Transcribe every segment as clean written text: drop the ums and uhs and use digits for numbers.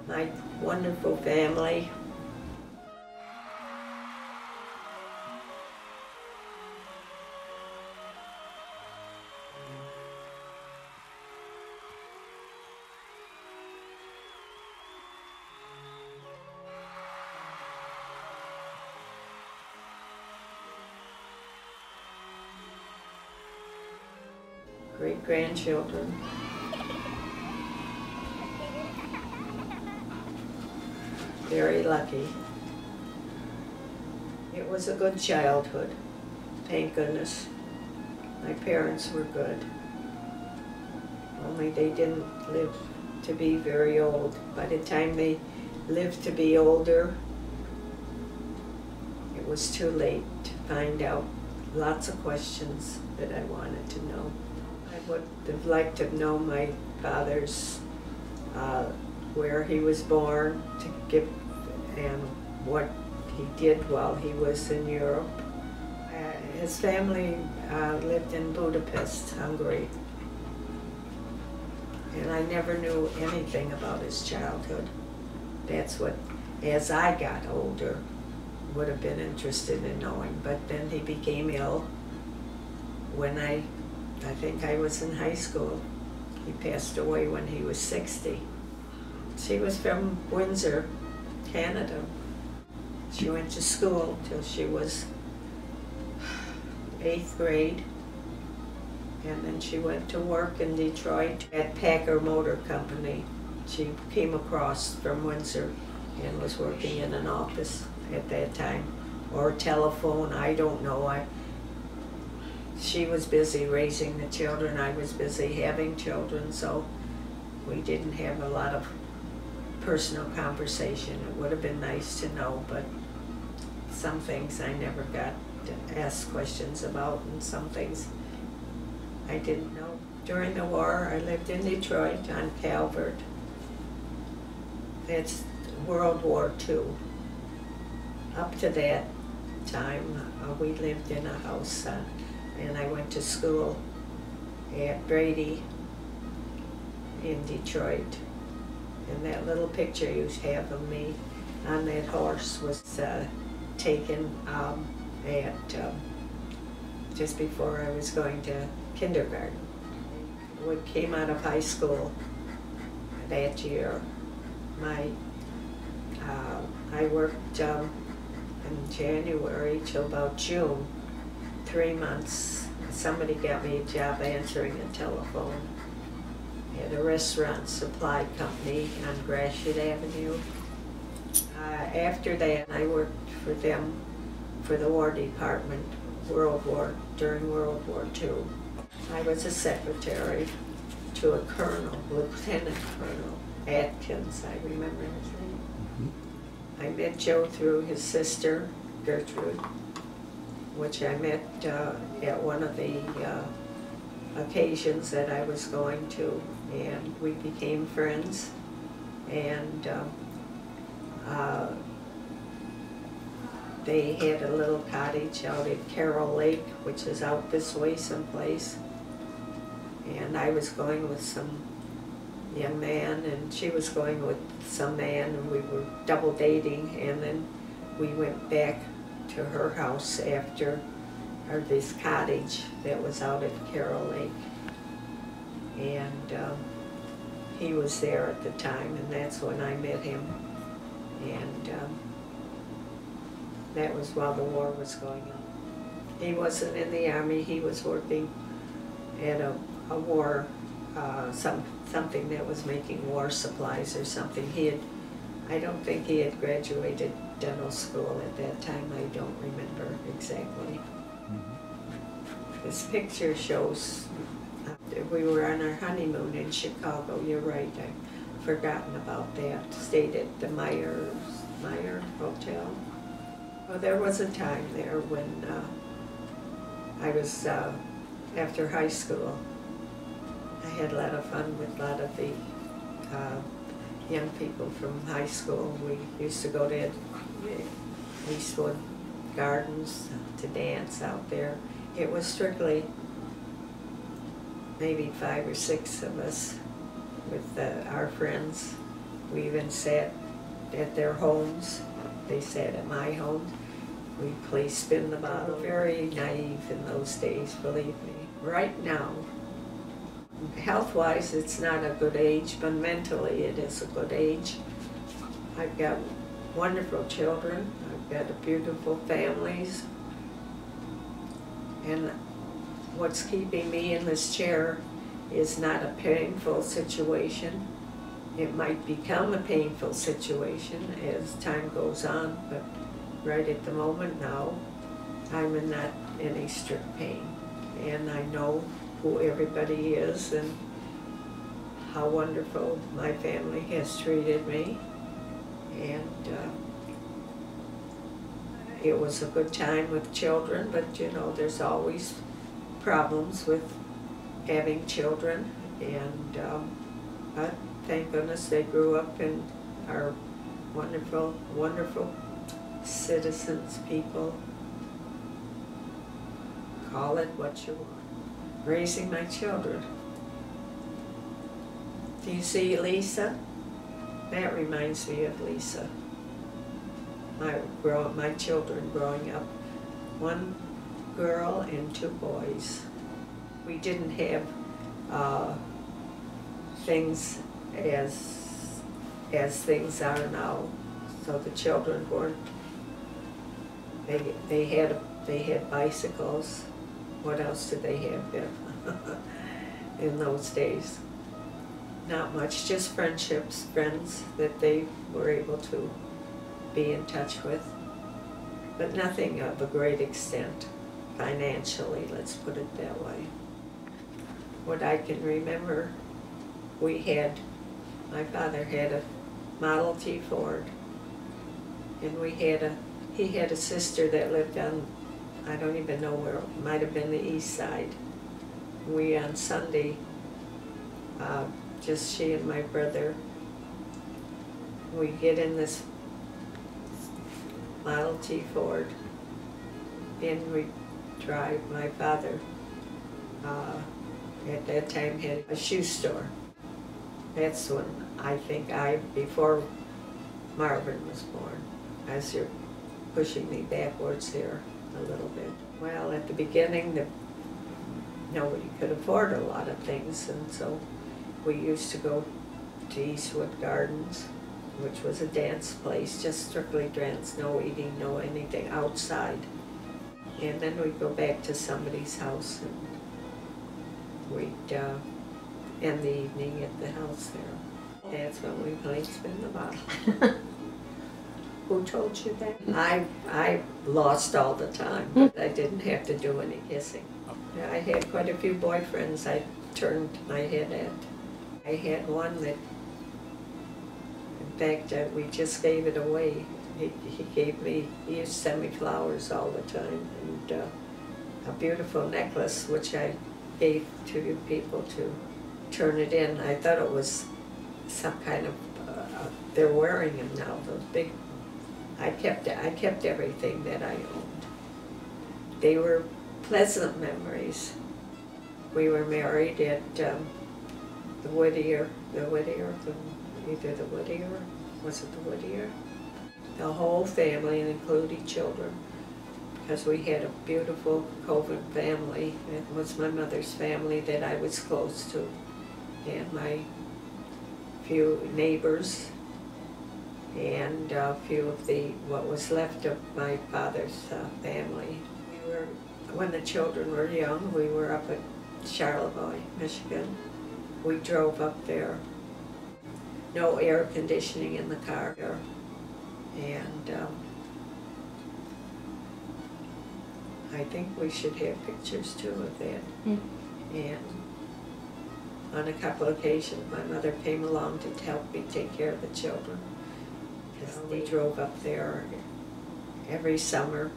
My wonderful family. Great-grandchildren. Very lucky. It was a good childhood, thank goodness. My parents were good. Only they didn't live to be very old. By the time they lived to be older, it was too late to find out lots of questions that I wanted to know. I would have liked to have known my father's, where he was born, to give, and what he did while he was in Europe. His family lived in Budapest, Hungary. And I never knew anything about his childhood. That's what, as I got older, would have been interested in knowing. But then he became ill when I think I was in high school. He passed away when he was 60. She was from Windsor, Canada. She went to school till she was 8th grade. And then she went to work in Detroit at Packer Motor Company. She came across from Windsor and was working in an office at that time, or telephone, I don't know. She was busy raising the children, I was busy having children, so we didn't have a lot of personal conversation. It would have been nice to know, but some things I never got to ask questions about, and some things I didn't know. During the war, I lived in Detroit on Calvert. It's World War II. Up to that time, we lived in a house, and I went to school at Brady in Detroit. And that little picture you have of me on that horse was taken at just before I was going to kindergarten. We came out of high school that year. I worked in January till about June, 3 months. Somebody got me a job answering a telephone at a restaurant supply company on Gratiot Avenue. After that, I worked for them for the War Department during World War II. I was a secretary to a colonel, Lieutenant Colonel Atkins, I remember his name. Mm-hmm. I met Joe through his sister, Gertrude, which I met at one of the occasions that I was going to, and we became friends. And they had a little cottage out at Carroll Lake, which is out this way someplace. And I was going with some young man, and she was going with some man, and we were double dating. And then we went back to her house after, or this cottage that was out at Carroll Lake. And he was there at the time, and that's when I met him. And that was while the war was going on. He wasn't in the Army, he was working at a war, something that was making war supplies or something. I don't think he had graduated dental school at that time, I don't remember exactly. Mm-hmm. This picture shows, we were on our honeymoon in Chicago, you're right, I've forgotten about that. Stayed at the Meyer Hotel. Well, there was a time there when I was, after high school, I had a lot of fun with a lot of the young people from high school. We used to go to Eastwood Gardens to dance out there. It was strictly maybe 5 or 6 of us with our friends, We even sat at their homes. They sat at my home. We played spin the bottle. Very naive in those days, believe me. Right now, health-wise, it's not a good age, but mentally it is a good age. I've got wonderful children. I've got beautiful families. And what's keeping me in this chair is not a painful situation. It might become a painful situation as time goes on, but right at the moment now, I'm in not any strict pain. And I know who everybody is and how wonderful my family has treated me. And it was a good time with children, but you know, there's always problems with having children. And but thank goodness they grew up and are wonderful, wonderful citizens, people. Call it what you want. Raising my children. Do you see Lisa? That reminds me of Lisa. My children growing up. One girl and two boys. We didn't have things as things are now. So the children weren't. They had bicycles. What else did they have there in those days? Not much, just friendships, friends that they were able to be in touch with, but nothing of a great extent financially, let's put it that way. What I can remember, my father had a Model T Ford, and he had a sister that lived on, I don't even know where, it might have been the east side. We on Sunday, just she and my brother, we get in this Model T Ford and we drive. My father at that time had a shoe store. That's when I think before Marvin was born, as you're pushing me backwards here a little bit. Well, at the beginning, nobody could afford a lot of things, and so we used to go to Eastwood Gardens, which was a dance place, just strictly dance, no eating, no anything outside. And then we'd go back to somebody's house, and we'd end the evening at the house there. That's when we played Spin the Bottle. Who told you that? I lost all the time, but I didn't have to do any kissing. I had quite a few boyfriends I turned my head at. I had one that, in fact, we just gave it away. He used to send me flowers all the time, and a beautiful necklace, which I gave to people to turn it in. I thought it was some kind of, they're wearing them now, those big, I kept everything that I owned. They were pleasant memories. We were married at either the Whittier, was it the Whittier? The whole family, including children, because we had a beautiful Coven family. It was my mother's family that I was close to, and my few neighbors, and a few of what was left of my father's family. When the children were young, we were up at Charlevoix, Michigan. We drove up there. No air conditioning in the car. And I think we should have pictures too of that. And on a couple of occasions, my mother came along to help me take care of the children. We drove up there every summer.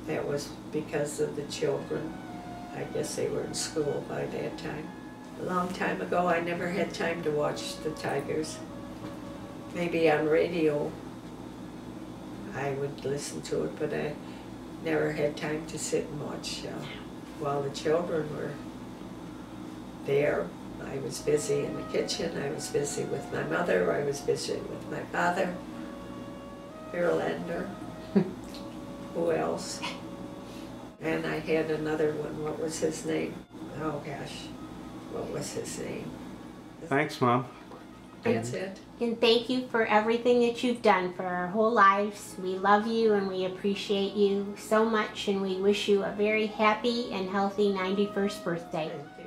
That was because of the children. I guess they were in school by that time. A long time ago, I never had time to watch the Tigers. Maybe on radio I would listen to it, but I never had time to sit and watch while the children were there. I was busy in the kitchen, I was busy with my mother, I was busy with my father, Harold Ender. Who else? And I had another one, what was his name? Oh gosh, what was his name? Thanks, Mom. That's it. And thank you for everything that you've done for our whole lives. We love you and we appreciate you so much, and we wish you a very happy and healthy 91st birthday. Thank you.